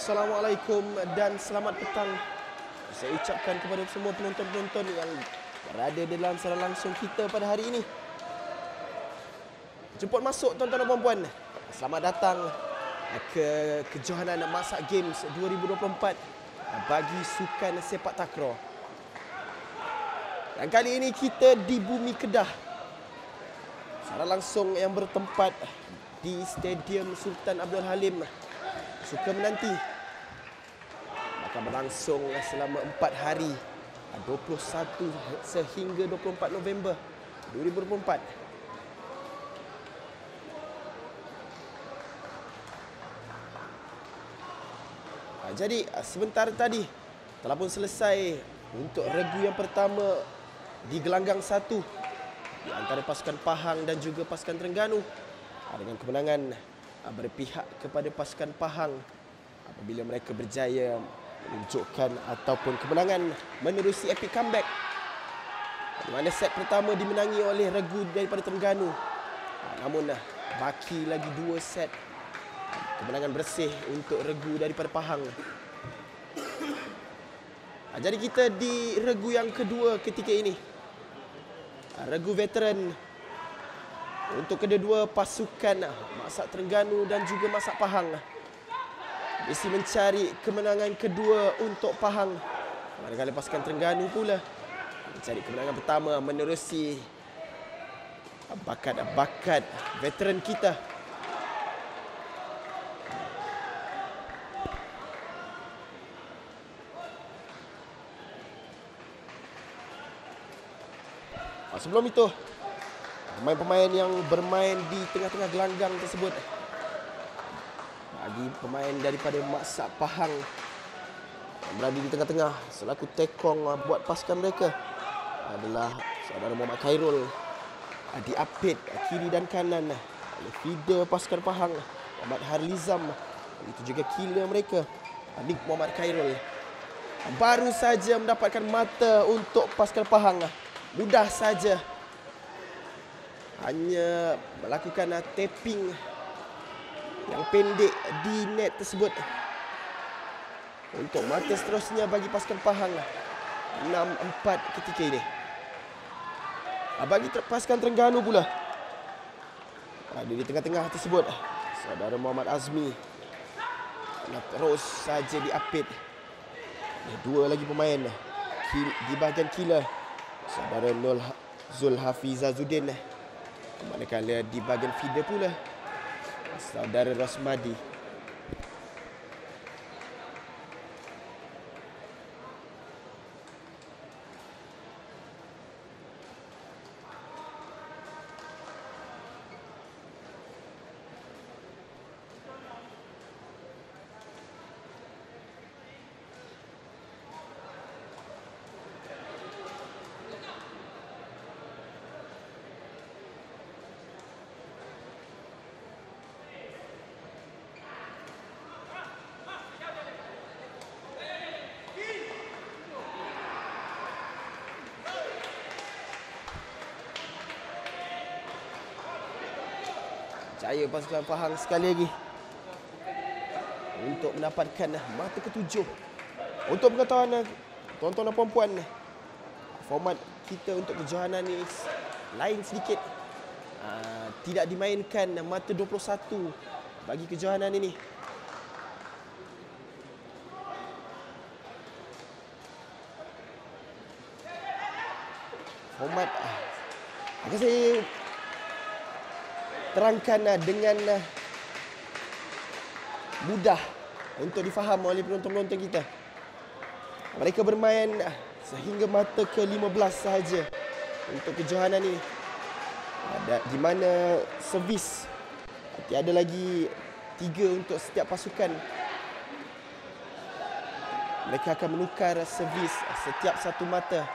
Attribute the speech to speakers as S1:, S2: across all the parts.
S1: Assalamualaikum dan selamat petang. Saya ucapkan kepada semua penonton-penonton yang berada dalam siaran langsung kita pada hari ini. Jemput masuk tuan-tuan dan puan-puan. Selamat datang ke kejohanan Masak Games 2024 bagi sukan sepak takraw. Dan kali ini kita di Bumi Kedah. Siaran langsung yang bertempat di Stadium Sultan Abdul Halim suka menanti akan berlangsung selama 4 hari 21 sehingga 24 November 2024. Jadi sebentar tadi telah pun selesai untuk regu yang pertama di gelanggang 1 di antara pasukan Pahang dan juga pasukan Terengganu dengan kemenangan berpihak kepada pasukan Pahang apabila mereka berjaya menunjukkan ataupun kemenangan menerusi epic comeback di mana set pertama dimenangi oleh regu daripada Terengganu. Namun baki lagi 2 set kemenangan bersih untuk regu daripada Pahang. Jadi kita di regu yang kedua ketika ini. Regu veteran untuk kedua-dua pasukan Masak Terengganu dan juga Masak Pahang. Mesti mencari kemenangan kedua untuk Pahang. Manakala pasukan Terengganu pula mencari kemenangan pertama menerusi bakat-bakat veteran kita. Sebelum itu, pemain-pemain yang bermain di tengah-tengah gelanggang tersebut, bagi pemain daripada Masak Pahang yang berada di tengah-tengah selaku tekong buat pasukan mereka adalah saudara Muhammad Khairul, diapit kiri dan kanan oleh feeder pasukan Pahang Muhammad Harlizam. Itu juga killer mereka Nik Muhammad Khairul. Baru saja mendapatkan mata untuk pasukan Pahang. Mudah saja hanya melakukan tapping yang pendek di net tersebut. Untuk mata seterusnya bagi pasukan Pahang 6-4 ketika ini. Bagi pasukan Terengganu pula, ada di tengah-tengah tersebut saudara Muhammad Azmi terus saja diapit. Dua lagi pemain di bahagian killer, saudara Zulhafizazuddin. Manakala di bahagian feeder pula saudara Rosmadi. Jaya pasukan Pahang sekali lagi untuk mendapatkan mata ketujuh. Untuk pengetahuan tuan-tuan dan puan-puan, format kita untuk kejohanan ini lain sedikit. Tidak dimainkan mata 21 bagi kejohanan ini. Format akan saya terangkan dengan mudah untuk difaham oleh penonton-penonton kita. Mereka bermain sehingga mata ke-15 sahaja untuk kejohanan ini. Di mana servis tiada lagi 3 untuk setiap pasukan. Mereka akan menukar servis setiap satu mata.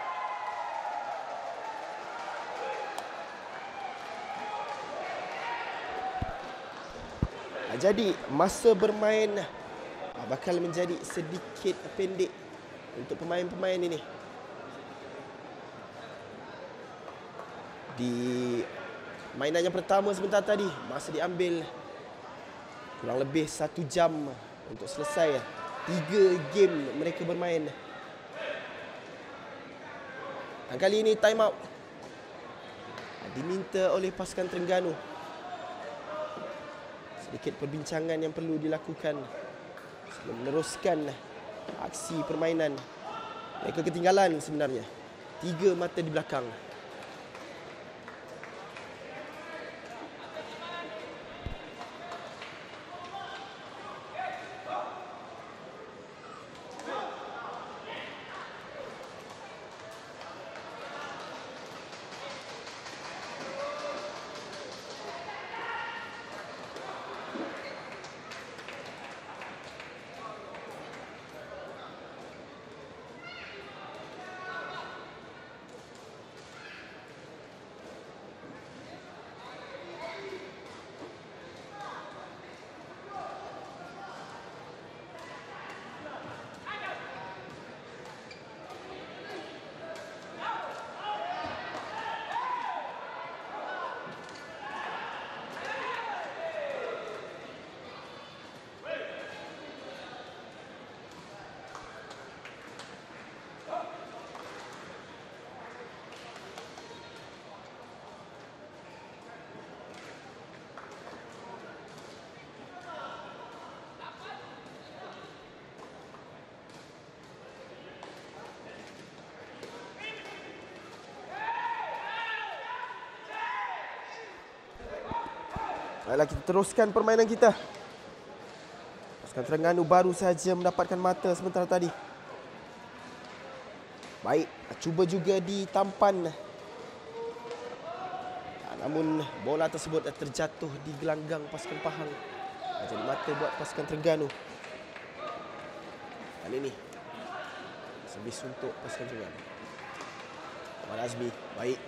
S1: Jadi masa bermain bakal menjadi sedikit pendek untuk pemain-pemain ini. Di mainan yang pertama sebentar tadi masa diambil kurang lebih 1 jam untuk selesai. 3 game mereka bermain. Dan kali ini time out diminta oleh pasukan Terengganu. Sedikit perbincangan yang perlu dilakukan sebelum meneruskan aksi permainan. Mereka ketinggalan sebenarnya. 3 mata di belakang. Baiklah, kita teruskan permainan kita. Pasukan Terengganu baru saja mendapatkan mata sementara tadi. Baik, cuba juga ditampan. Namun bola tersebut terjatuh di gelanggang pasukan Pahang. Jadi mata buat pasukan Terengganu. Kali ini servis untuk pasukan Terengganu. Muhammad Azmi, baik.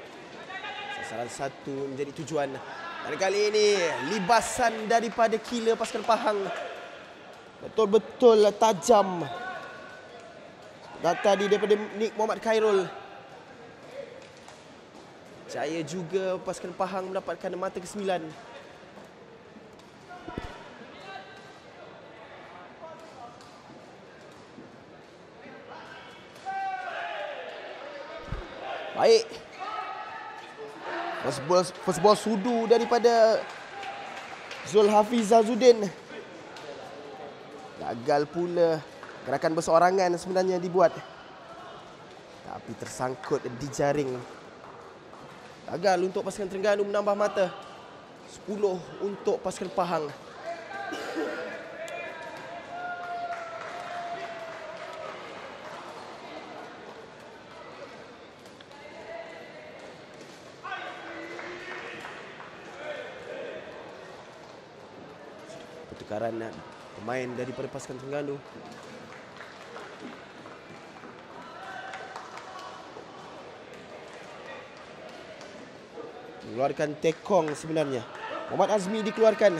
S1: Sasaran satu menjadi tujuan. Dan kali ini libasan daripada killer pasukan Pahang betul-betul tajam. Tadi daripada Nik Muhammad Khairul. Jaya juga pasukan Pahang mendapatkan mata ke-9. Baik. First ball sudu daripada Zulhafiz Zazuddin. Gagal pula gerakan berseorangan sebenarnya dibuat. Tapi tersangkut di jaring. Gagal untuk pasukan Terengganu menambah mata. 10 untuk pasukan Pahang. Pertukaran pemain daripada pasukan Terengganu. Mengeluarkan tekong sebenarnya. Muhammad Azmi dikeluarkan.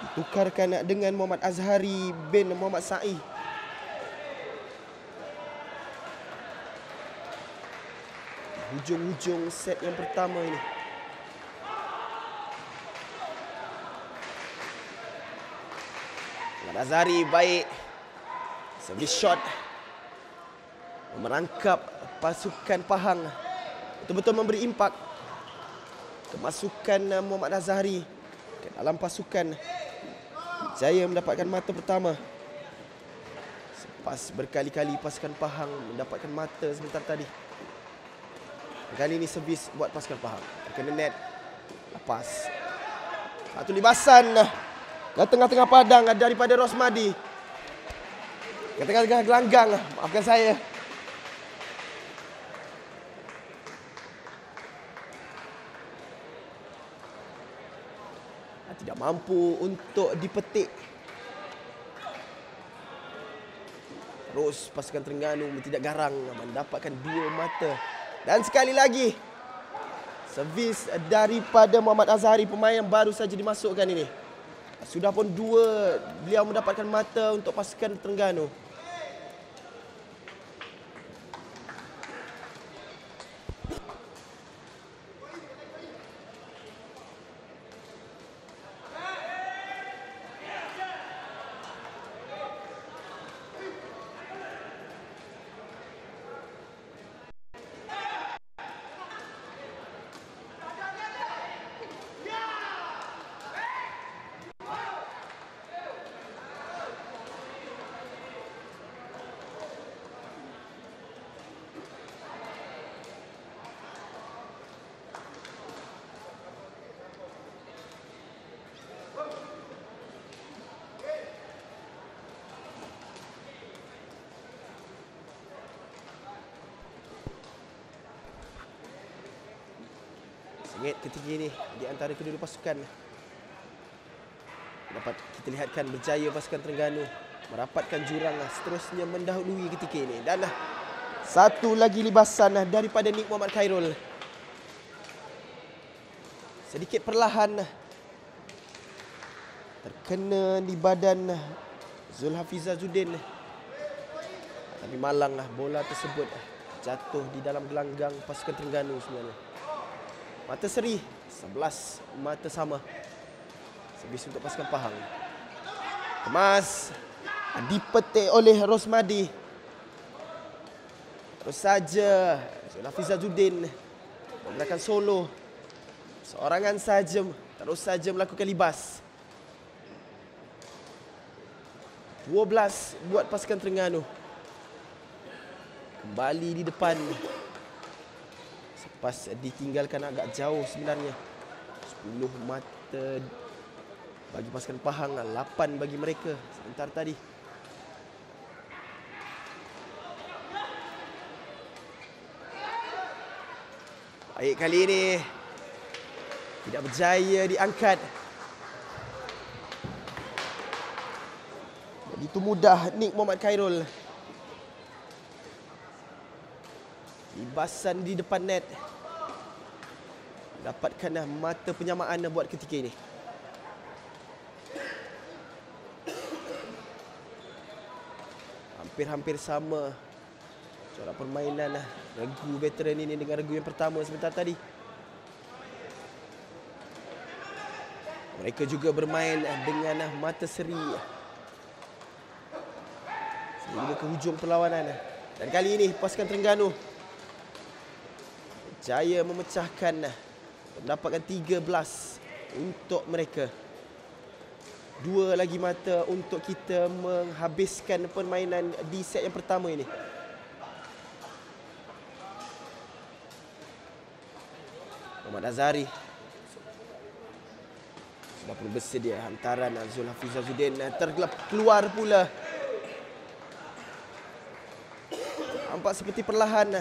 S1: Ditukarkan dengan Muhammad Azhari bin Muhammad Sa'i. Hujung-hujung set yang pertama ini. Muhammad Azhari baik. Service shot. Merangkap pasukan Pahang. Betul-betul memberi impak. Kemasukan Muhammad Azhari ke dalam pasukan. Jaya mendapatkan mata pertama. Selepas berkali-kali pasukan Pahang mendapatkan mata sebentar tadi. Kali ini servis buat pasukan Pahang. Kena net. Lepas. Satu libasan ke tengah-tengah padang daripada Rosmadi. Ke tengah-tengah gelanggang. Maafkan saya. Tidak mampu untuk dipetik. Terus pasukan Terengganu tidak garang mendapatkan 2 mata. Dan sekali lagi servis daripada Muhammad Azhari, pemain yang baru saja dimasukkan ini. Sudah pun 2 beliau mendapatkan mata untuk pasukan Terengganu. Sengit ketika ini di antara kedua pasukan. Dapat kita lihatkan berjaya pasukan Terengganu merapatkan jurang, seterusnya mendahului ketika ini. Dan satu lagi libasan daripada Nik Muhammad Khairul. Sedikit perlahan terkena di badan Zulhafizah Zudin. Tapi malang bola tersebut jatuh di dalam gelanggang pasukan Terengganu sebenarnya. Mata seri, 11 mata sama. Servis untuk pasukan Pahang. Kemas dipetik oleh Rosmadi. Terus saja Zulhafizah Zudin menggunakan solo. Seorangan saja terus saja melakukan libas. 12 buat pasukan Terengganu. Kembali di depan. Selepas ditinggalkan agak jauh sebenarnya. 10 mata bagi pasukan Pahang, 8 bagi mereka sebentar tadi. Baik, kali ini tidak berjaya diangkat. Begitu mudah Nik Muhammad Khairul. Libasan di depan net. Dapatkan mata penyamaan buat ketika ini. Hampir-hampir sama cara permainan regu veteran ini dengan regu yang pertama sebentar tadi. Mereka juga bermain dengan mata seri sehingga ke hujung perlawanan. Dan kali ini pasukan Terengganu berjaya memecahkan, mendapatkan 13 untuk mereka. 2 lagi mata untuk kita menghabiskan permainan di set yang pertama ini. Muhammad Azhari sudah pun bersedia. Hantaran Zulhafizah Zudin terkeluar pula. Nampak seperti perlahan,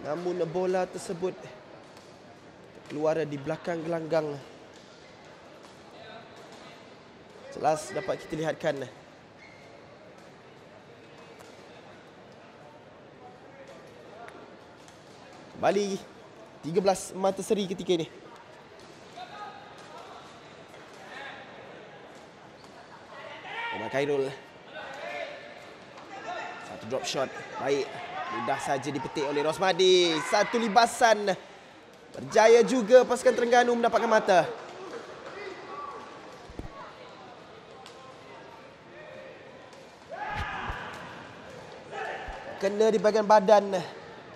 S1: namun bola tersebut keluar di belakang gelanggang. Jelas dapat kita lihatkan. Kembali 13 mata seri ketika ini. Muhammad Khairul. Satu drop shot. Baik. Mudah saja dipetik oleh Rosmadi. Satu libasan. Berjaya juga pasukan Terengganu mendapatkan mata. Kena di bahagian badan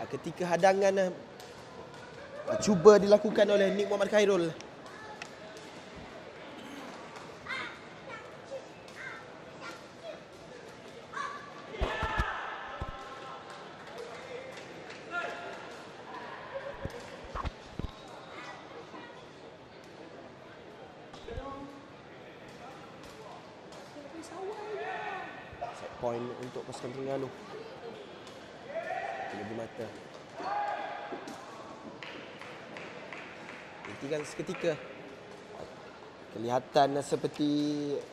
S1: ketika hadangan cuba dilakukan oleh Nik Muhammad Khairul. Set point untuk pasukan Terengganu. Lebih mata. Hentikan seketika. Kelihatan seperti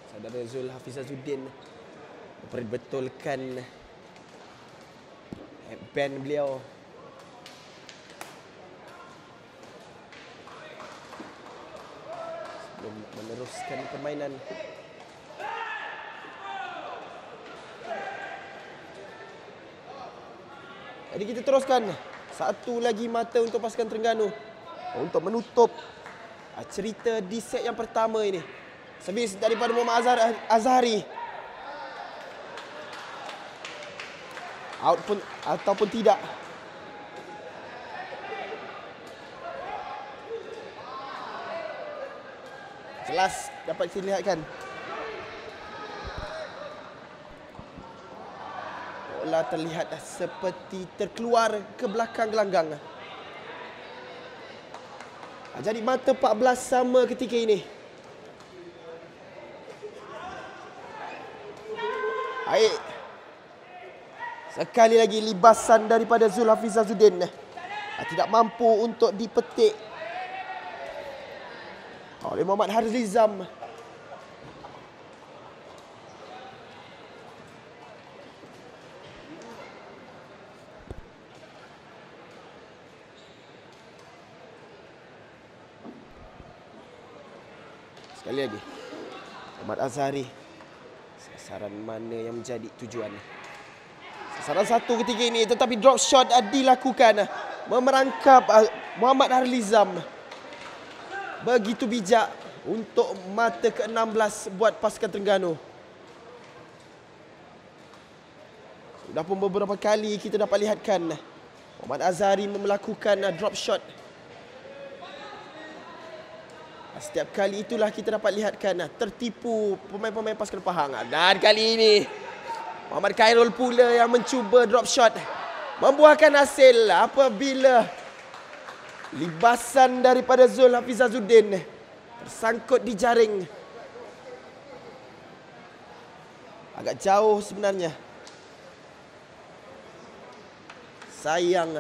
S1: saudara Zulhafizah Zudin memperbetulkan headband beliau. Sebelum meneruskan permainan. Jadi kita teruskan. Satu lagi mata untuk pasukan Terengganu untuk menutup cerita di set yang pertama ini. Servis daripada Muhammad Azhari. Out pun ataupun tidak. Jelas dapat kita lihatkan. Bola terlihat seperti terkeluar ke belakang gelanggang. Jadi mata 14 sama ketika ini. Baik. Sekali lagi libasan daripada Zulhafizah Zudin. Tidak mampu untuk dipetik oleh Muhammad Harizam. Sekali lagi, Ahmad Azhari. Sasaran mana yang menjadi tujuan? Sasaran satu ketika ini, tetapi drop shot dilakukan. Memerangkap Muhammad Harizam. Begitu bijak untuk mata ke-16 buat pasukan Terengganu. Sudah pun beberapa kali kita dapat lihatkan Muhammad Azhari melakukan drop shot. Setiap kali itulah kita dapat lihatkan tertipu pemain-pemain pasukan Pahang. Dan kali ini Muhammad Khairul pula yang mencuba drop shot, membuahkan hasil apabila libasan daripada Zul Hafiz Azuddin tersangkut di jaring. Agak jauh sebenarnya. Sayang,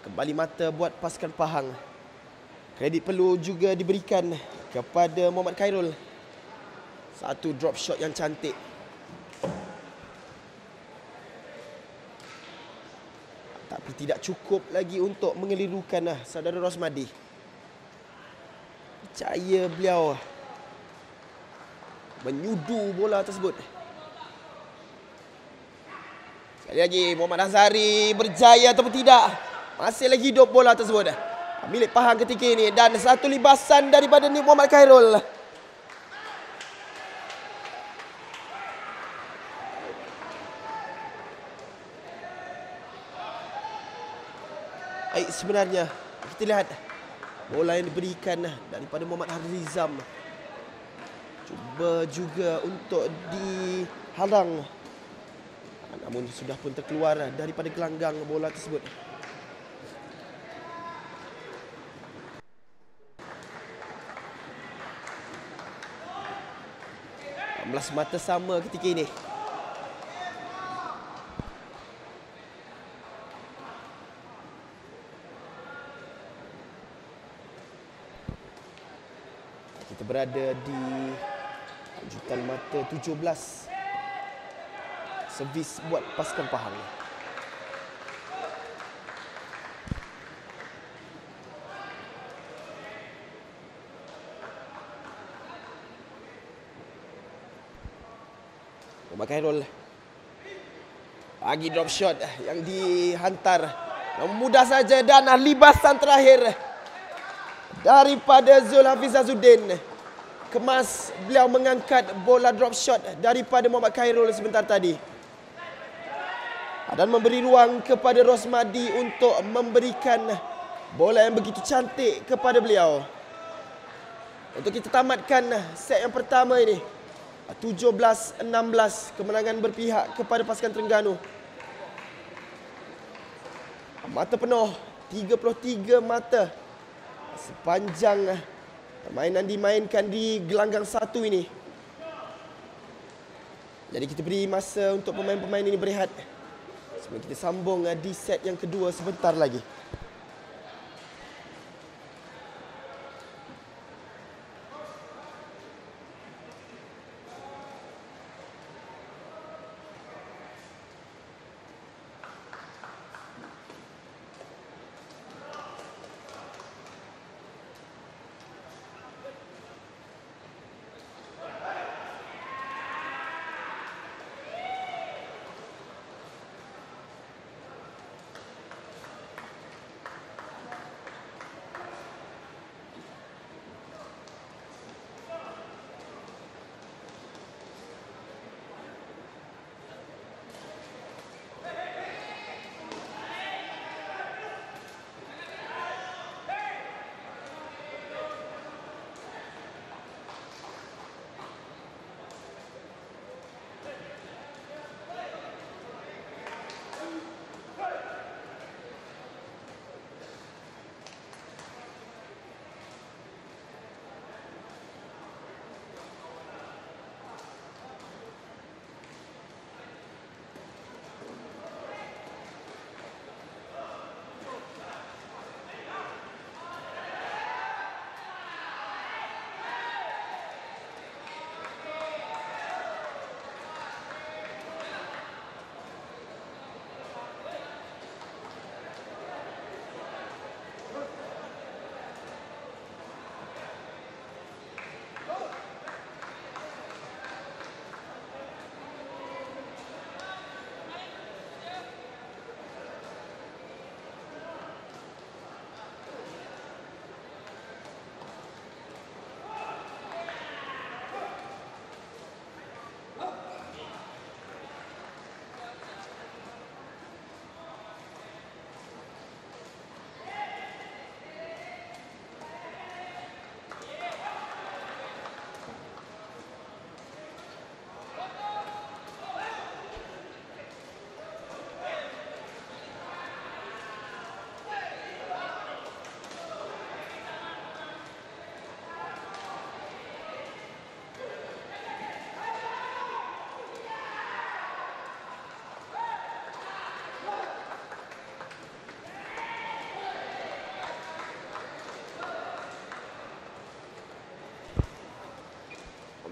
S1: kembali mata buat pasukan Pahang. Kredit perlu juga diberikan kepada Muhammad Khairul. Satu drop shot yang cantik. Tapi tidak cukup lagi untuk mengelirukan saudara Rosmadi. Percaya beliau menyudu bola tersebut. Sekali lagi, Muhammad Azhari berjaya ataupun tidak. Masih lagi hidup bola tersebut. Milik Pahang ketika ini. Dan satu libasan daripada Muhammad Khairul. Baik, sebenarnya kita lihat bola yang diberikan daripada Muhammad Harizam. Cuba juga untuk dihalang. Namun sudah pun terkeluar daripada gelanggang bola tersebut. 16 mata sama ketika ini. Kita berada di lanjutan mata 17. Servis buat pasukan Pahang. Muhammad Khairul bagi drop shot yang dihantar mudah saja, dan libasan terakhir daripada Zul Hafiz Azuddin. Kemas beliau mengangkat bola drop shot daripada Muhammad Khairul sebentar tadi dan memberi ruang kepada Rosmadi untuk memberikan bola yang begitu cantik kepada beliau. Untuk kita tamatkan set yang pertama ini, 17-16, kemenangan berpihak kepada pasukan Terengganu. Mata penuh, 33 mata sepanjang permainan dimainkan di gelanggang satu ini. Jadi kita beri masa untuk pemain-pemain ini berehat sebelum kita sambung di set yang kedua sebentar lagi.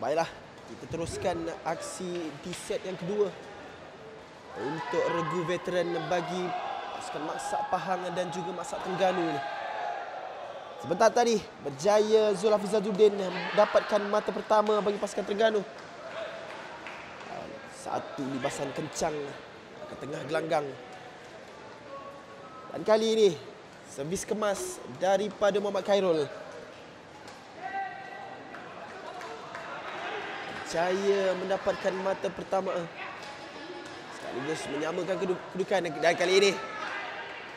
S1: Baiklah, kita teruskan aksi di set yang kedua untuk regu veteran bagi pasukan Maksak Pahang dan juga Maksak Terengganu ini. Sebentar tadi berjaya Zulhafiz Azzuddin mendapatkan mata pertama bagi pasukan Terengganu. Satu libasan kencang ke tengah gelanggang. Dan kali ini servis kemas daripada Muhammad Khairul. Berjaya mendapatkan mata pertama. Sekaligus menyamakan kedudukan. Dan kali ini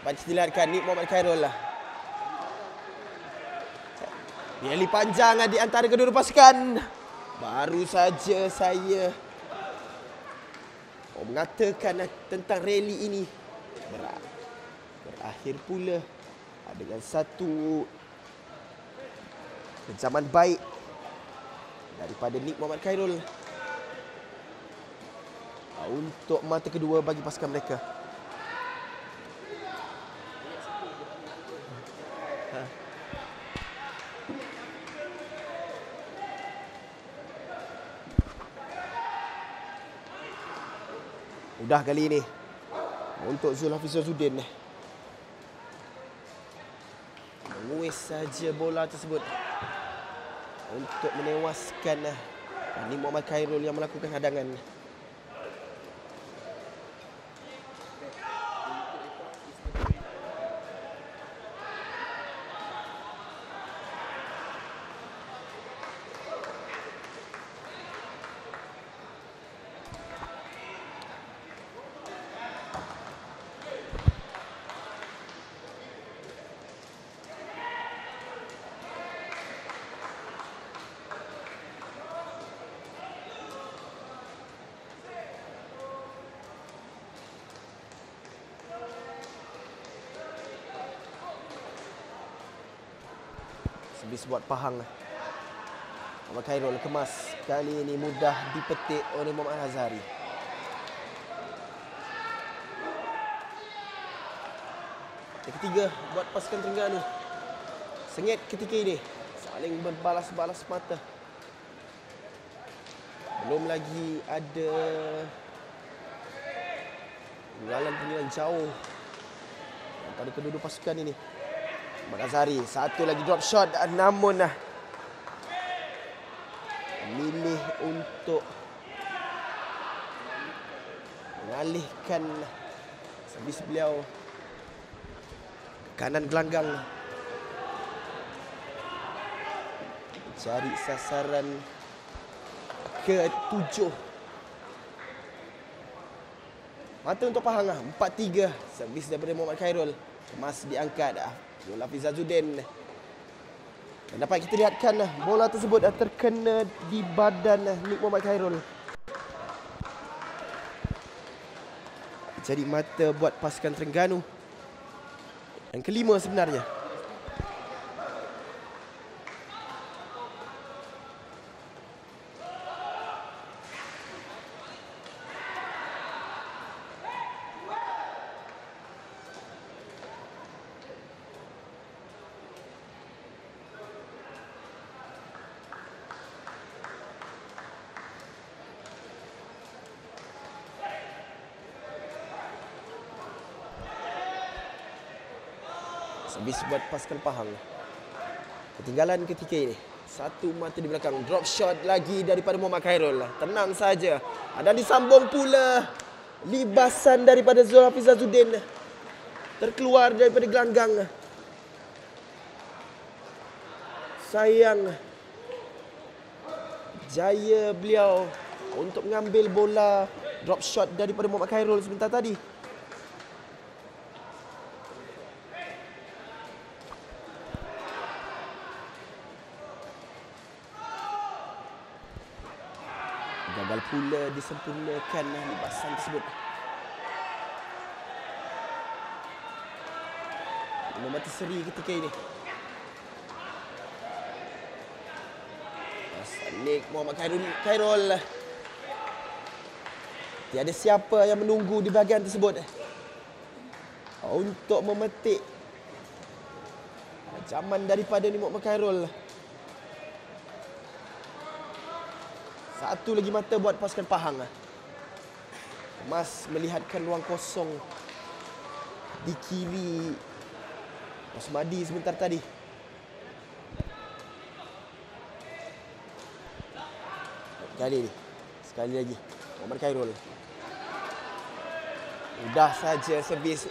S1: dapat dilihatkan Nik Muhammad Khairul lah. Rally panjang di antara kedua pasukan. Baru saja saya mengatakan tentang rally ini berakhir pula dengan satu kejaman baik daripada Nik Muhammad Khairul untuk mata kedua bagi pasukan mereka. Mudah kali ini untuk Zulhafiz Azzuddin. Menguis saja bola tersebut untuk menewaskan Nik Muhammad Khairul yang melakukan hadangan. Servis buat Pahang. Muhammad Khairul kemas. Kali ini mudah dipetik oleh Muhammad Hazari. Yang ketiga buat pasukan Terengganu. Sengit ketika ini. Saling berbalas-balas mata. Belum lagi ada pengenalan jauh antara kedua pasukan ini. Muhammad Azhari, satu lagi drop shot, namun memilih untuk mengalihkan servis beliau ke kanan gelanggang, cari sasaran ke-7. Mata untuk Pahang, 4-3. Servis daripada Muhammad Khairul, kemas diangkat Zulhafiz Azzuddin. Dan dapat kita lihatkan bola tersebut terkena di badan Nik Muhammad Khairul. Jadi mata buat pasukan Terengganu. Yang kelima sebenarnya. Servis buat pasukan Pahang. Ketinggalan ketika ini. Satu mata di belakang. Drop shot lagi daripada Muhammad Khairul. Tenang saja. Dan disambung pula libasan daripada Zulhafiz Azzuddin. Terkeluar daripada gelanggang. Sayang. Jaya beliau untuk mengambil bola drop shot daripada Muhammad Khairul sebentar tadi. Gagal pula disempurnakan libasan tersebut. Mati seri ketika ini. Nik Muhammad Khairul. Tiada siapa yang menunggu di bahagian tersebut untuk memetik ancaman daripada Nik Muhammad Khairul. Satu lagi mata buat pasukan Pahang. Kemas melihatkan ruang kosong di kiri Rosmadi sebentar tadi. Sekali lagi Muhammad Khairul. Mudah saja servis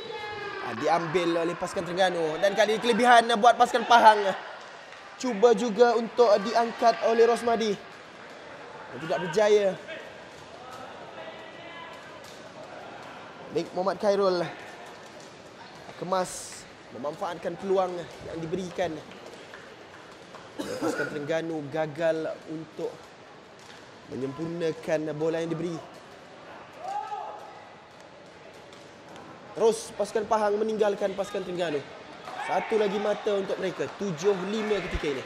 S1: diambil oleh pasukan Terengganu. Dan kali ini kelebihan buat pasukan Pahang. Cuba juga untuk diangkat oleh Rosmadi. Tidak berjaya. Baik, Muhammad Khairul Kemas memanfaatkan peluang yang diberikan. Pasukan Terengganu gagal untuk menyempurnakan bola yang diberi. Terus pasukan Pahang meninggalkan pasukan Terengganu. Satu lagi mata untuk mereka. 7-5 ketika ini.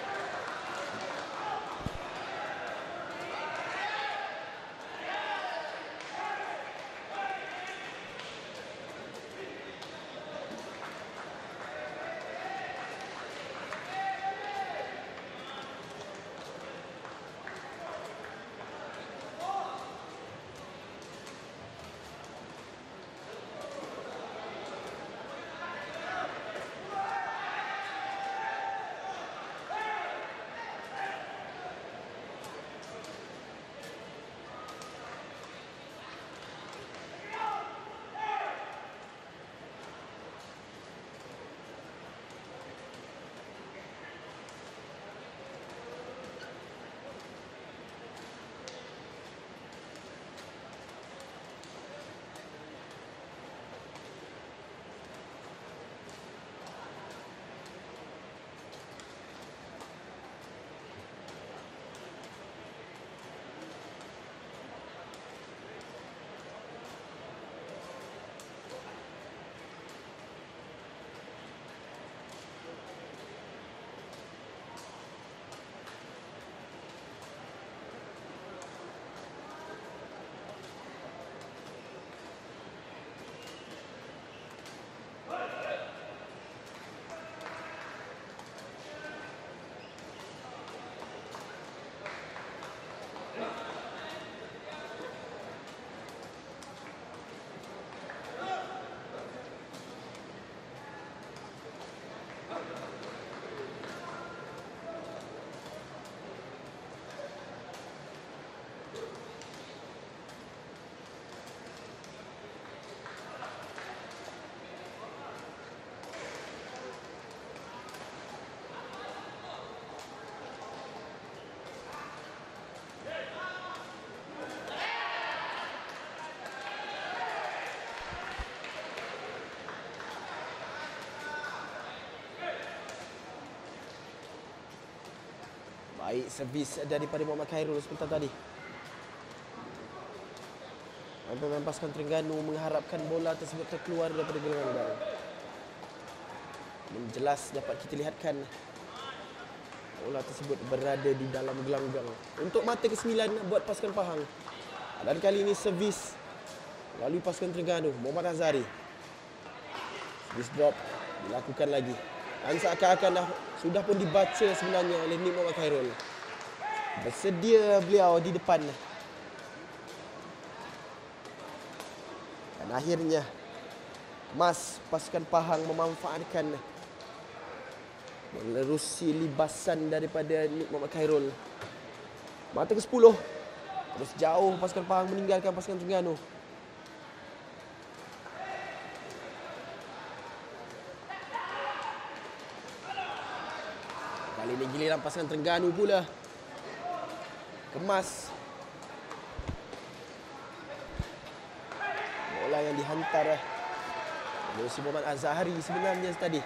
S1: Baik servis daripada Muhammad Khairul sebentar tadi. Pemain pasukan Terengganu mengharapkan bola tersebut terkeluar daripada gelanggang udara. Jelas dapat kita lihatkan bola tersebut berada di dalam gelanggang. Untuk mata ke-9 buat pasukan Pahang. Dan kali ini servis melalui pasukan Terengganu, Muhammad Azhari. Servis drop dilakukan lagi. Dan seakan-akan sudah pun dibaca sebenarnya oleh Nik Muhammad Khairul. Bersedia beliau di depan. Dan akhirnya Kemas pasukan Pahang memanfaatkan menerusi libasan daripada Nik Muhammad Khairul. Mata ke-10. Terus jauh pasukan Pahang meninggalkan pasukan Terengganu. Kali ini giliran pasukan Terengganu pula. Kemas. Bola yang dihantar oleh si Muhammad Azhari sebenarnya tadi.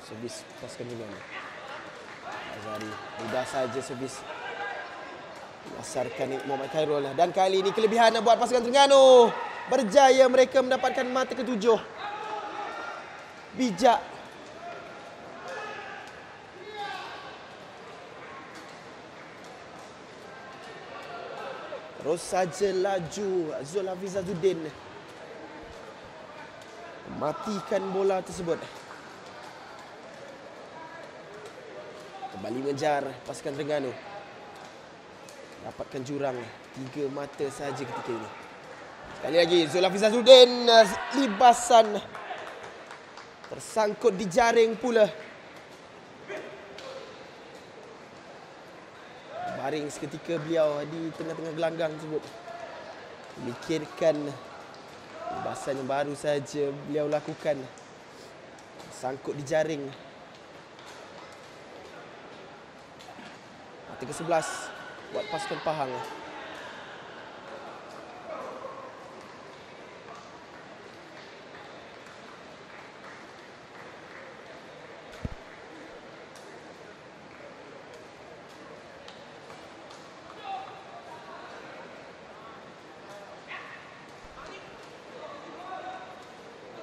S1: Servis pasukan Terengganu. Azhari mudah saja servis. Asarkan Muhammad Khairul. Dan kali ini kelebihan buat pasukan Terengganu. Berjaya mereka mendapatkan mata ke-7. Bijak. Terus saja laju Zul Hafiz Azzuddin. matikan bola tersebut. Kembali mengejar pasukan Terengganu. Dapatkan jurang. 3 mata sahaja ketika ini. Sekali lagi Zul Hafizazuddin, libasan tersangkut di jaring pula. Baring seketika beliau di tengah-tengah gelanggang tersebut. Memikirkan libasan yang baru saja beliau lakukan. Sangkut di jaring. Mata ke-11 buat pasukan Pahang.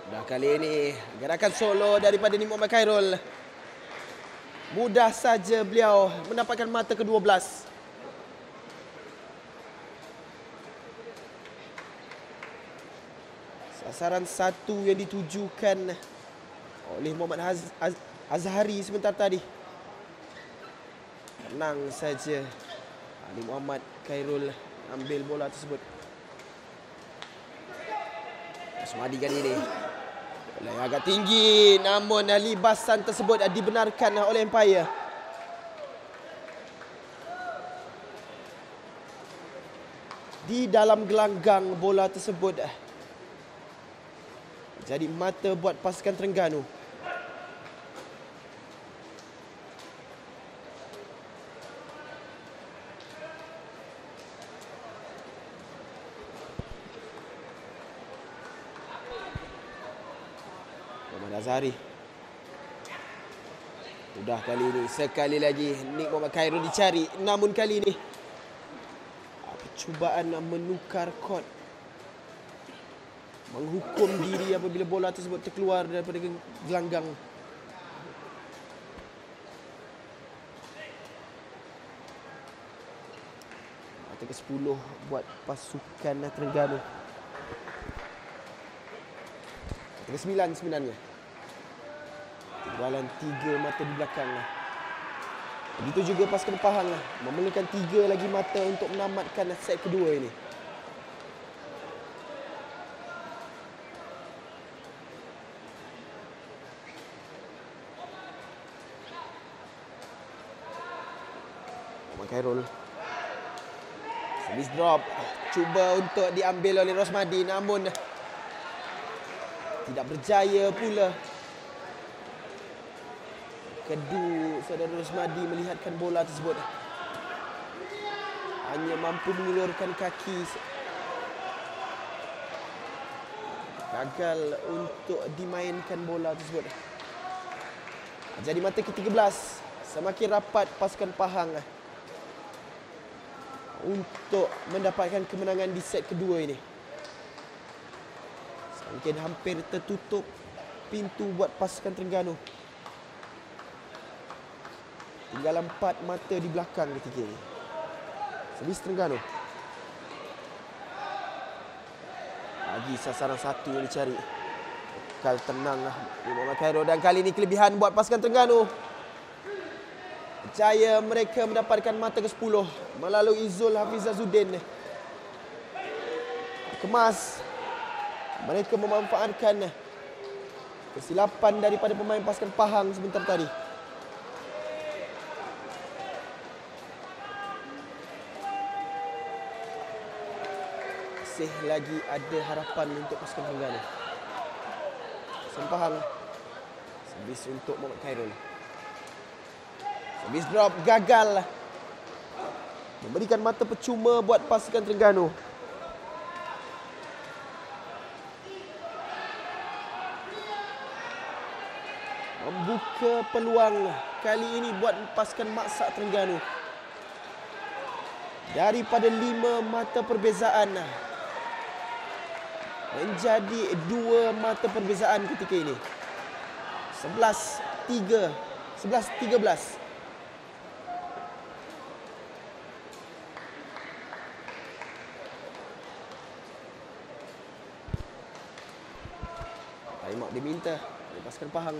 S1: Dah kali ini gerakan solo daripada Nik Muhammad Khairul. Mudah saja beliau mendapatkan mata ke-12. Sasaran satu yang ditujukan oleh Muhammad Azhari sebentar tadi. Tenang saja Nik Muhammad Khairul ambil bola tersebut. Rosmadi kali ini bola yang agak tinggi, namun libasan tersebut dibenarkan oleh Empire. Di dalam gelanggang bola tersebut jadi mata buat pasukan Terengganu. Azhari. Mudah kali ini. Sekali lagi Nik Muhammad Khairul dicari. Namun kali ini percubaan menukar kod, menghukum diri apabila bola tersebut terkeluar daripada gelanggang. Mata ke-10 buat pasukan Terengganu. Mata ke-9 sebenarnya. Tinggalan 3 mata di belakang. Begitu juga pasukan Pahang memerlukan 3 lagi mata untuk menamatkan set kedua ini. Muhammad Khairul. Service drop. Cuba untuk diambil oleh Rosmadi, namun tidak berjaya pula. Kedu saudara Rosmadi melihatkan bola tersebut. Hanya mampu mengulurkan kaki. Gagal untuk dimainkan bola tersebut. Jadi mata ke-13. Semakin rapat pasukan Pahang untuk mendapatkan kemenangan di set kedua ini. Semakin hampir tertutup pintu buat pasukan Terengganu. Tinggal 4 mata di belakang ketika ini. Servis Terengganu. Lagi sasaran satu yang dicari. Kekal tenang Muhammad Khairul. Dan kali ini kelebihan buat pasukan Terengganu. Jaya mereka mendapatkan mata ke-10 melalui Zul Hafizazuddin. Kemas. Mereka memanfaatkan kesilapan daripada pemain pasukan Pahang sebentar tadi. Masih lagi ada harapan untuk pasukan Terengganu. Pahang. Servis untuk Muhammad Khairul. Servis drop gagal. Memberikan mata percuma buat pasukan Terengganu. Membuka peluang kali ini buat pasukan Maksak Terengganu. Daripada 5 mata perbezaan menjadi 2 mata perbezaan ketika ini. 11-13. Time out diminta oleh pasukan Pahang.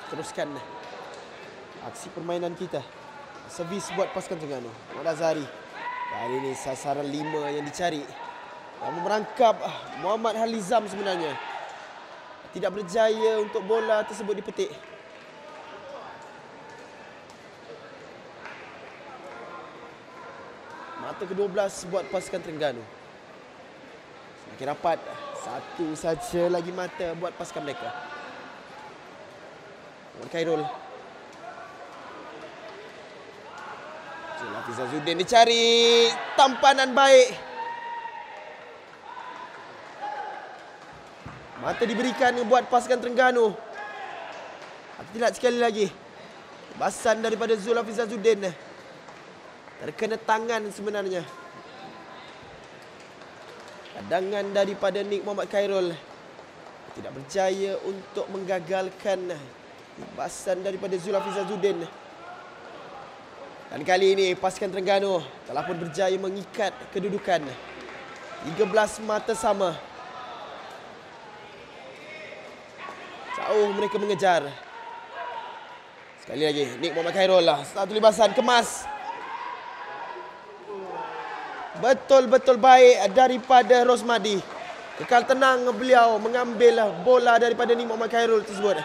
S1: Teruskan aksi permainan kita. Servis buat pasukan Terengganu. Muhammad Azhari. Kali ini sasaran 5 yang dicari. Namun merangkap Muhammad Halizam sebenarnya. Tidak berjaya untuk bola tersebut dipetik. Mata ke-12 buat pasukan Terengganu. Semakin rapat. Satu saja lagi mata buat pasukan mereka. Khairul. Hafiz Azzuddin dicari. Tampanan baik. Mata diberikan buat pasukan Terengganu. Tidak sekali lagi. Basan daripada Zul Hafiz Azzuddin. Terkena tangan sebenarnya. Cadangan daripada Nik Muhammad Khairul. Tidak berjaya untuk menggagalkan basan daripada Zul Hafiz Azzuddin. Dan kali ini pasukan Terengganu telah pun berjaya mengikat kedudukan. 13 mata sama. Jauh mereka mengejar. Sekali lagi Nik Muhammad Khairul lah. Satu libasan kemas. Betul-betul baik daripada Rosmadi. Kekal tenang beliau mengambil bola daripada Nik Muhammad Khairul tersebut.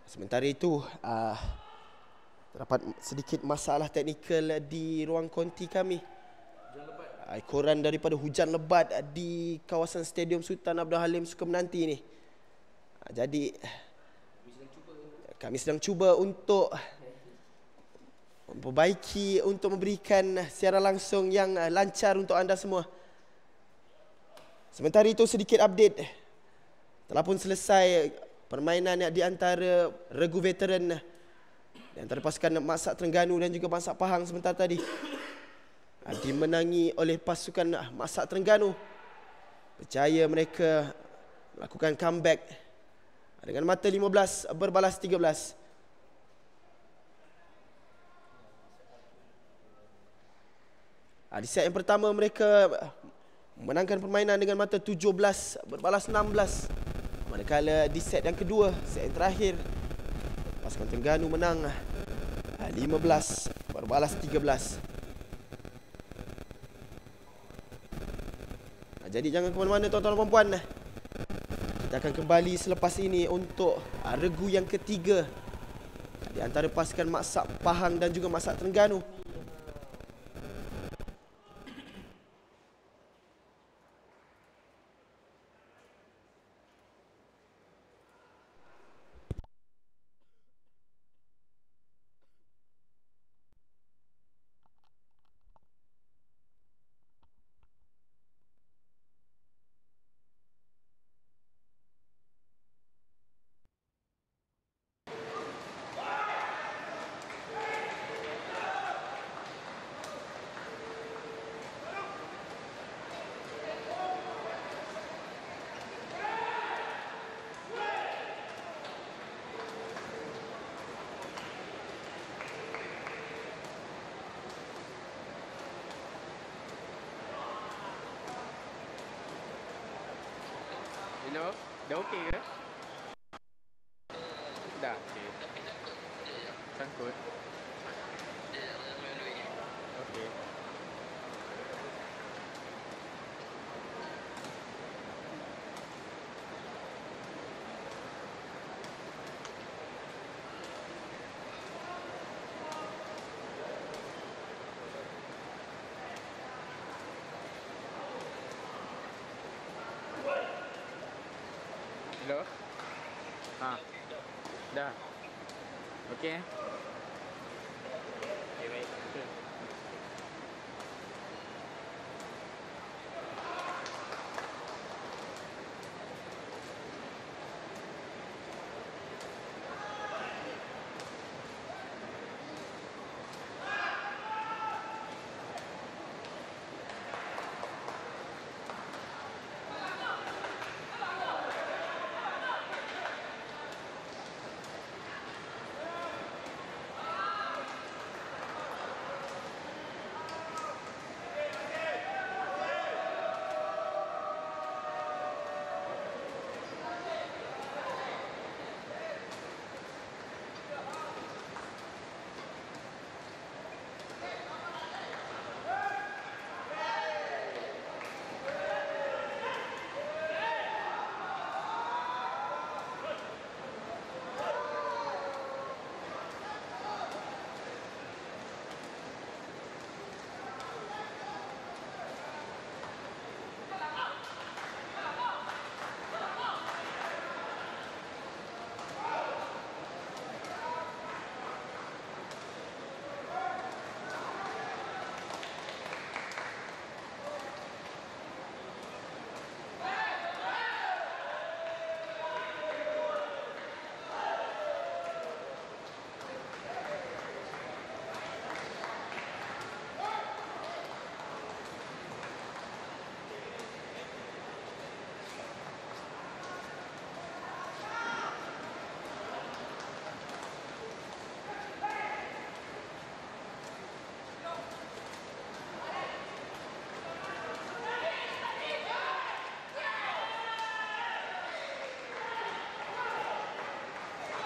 S1: Sementara itu, terdapat sedikit masalah teknikal di ruang konti kami. Ekoran daripada hujan lebat di kawasan Stadium Sultan Abdul Halim Sukamenanti ini. Jadi, kami sedang cuba untuk memperbaiki, untuk memberikan siaran langsung yang lancar untuk anda semua. Sementara itu, sedikit update. Telah pun selesai permainan di antara regu veteran di antara pasukan Maksak Terengganu dan juga Maksak Pahang sebentar tadi. dimenangi oleh pasukan Masak Terengganu. Berjaya mereka melakukan comeback dengan mata 15 berbalas 13. Di set yang pertama mereka memenangkan permainan dengan mata 17 berbalas 16. Manakala di set yang kedua, set yang terakhir, pasukan Terengganu menang 15 berbalas 13. Jadi jangan ke mana-mana tuan-tuan dan puan. Kita akan kembali selepas ini untuk regu yang ketiga di antara pasukan Masak Pahang dan juga Masak Terengganu.
S2: Hello, dah okey ke? Dah okey. Sangkut. Okey. Hello? Ha. Dah. Okey.